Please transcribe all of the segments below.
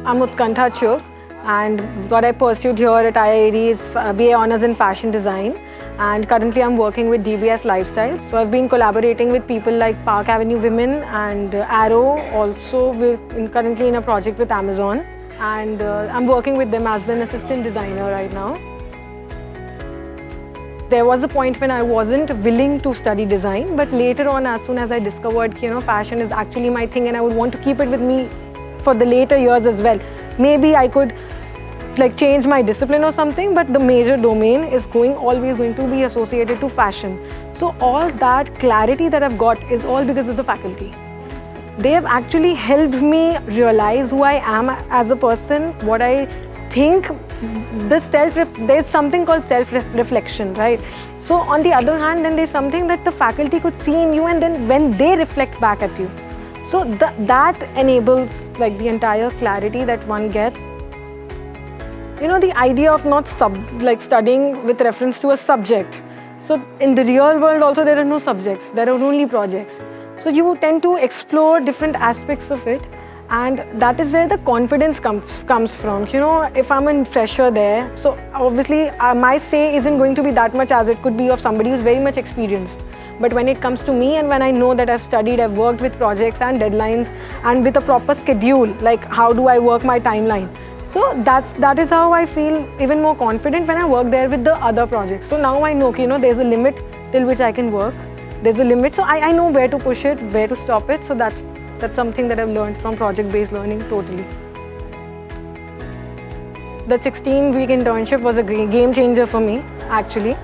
I'm Utkantha Chuk, and what I pursued here at IIED is BA Honours in Fashion Design, and currently I'm working with DBS Lifestyle. So I've been collaborating with people like Park Avenue Women and Arrow, also currently in a project with Amazon, and I'm working with them as an assistant designer right now. There was a point when I wasn't willing to study design, but later on, as soon as I discovered, fashion is actually my thing and I would want to keep it with me for the later years as well. Maybe I could change my discipline or something, but the major domain is always going to be associated to fashion. So all that clarity that I've got is all because of the faculty. They have actually helped me realize who I am as a person, what I think. There's something called self-reflection, right? So on the other hand, then there's something that the faculty could see in you, and then when they reflect back at you. So that enables the entire clarity that one gets. The idea of not studying with reference to a subject. So in the real world also there are no subjects, there are only projects. So you tend to explore different aspects of it, and that is where the confidence comes from. If I'm a fresher there, so obviously my say isn't going to be that much as it could be of somebody who's very much experienced. But when it comes to me, and when I know that I've studied, I've worked with projects and deadlines and with a proper schedule, like how do I work my timeline. So that is how I feel even more confident when I work there with the other projects. So now I know, there's a limit till which I can work. There's a limit, so I know where to push it, where to stop it. So that's something that I've learned from project-based learning totally. The 16-week internship was a game changer for me, actually.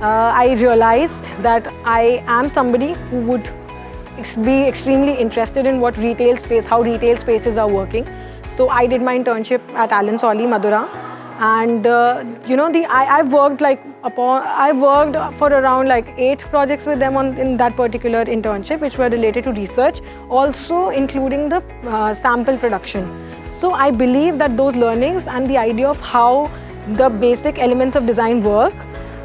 I realized that I am somebody who would be extremely interested in how retail spaces are working. So I did my internship at Allen Solly, Madura, and I've worked for around 8 projects with them in that particular internship, which were related to research, also including the sample production. So I believe that those learnings and the idea of how the basic elements of design work,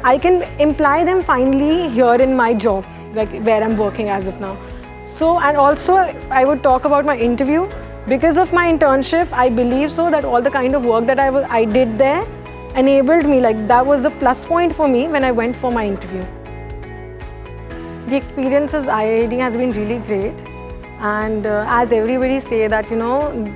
I can imply them finally here in my job, where I'm working as of now. So, and also I would talk about my interview. Because of my internship, I believe so that all the kind of work that I did there enabled me, that was a plus point for me when I went for my interview. The experience as IIED has been really great, and as everybody say that,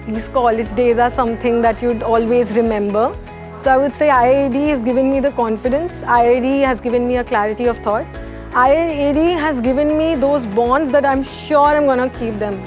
these college days are something that you'd always remember. So I would say IIED has given me the confidence, IIED has given me a clarity of thought, IIED has given me those bonds that I'm sure I'm gonna keep them.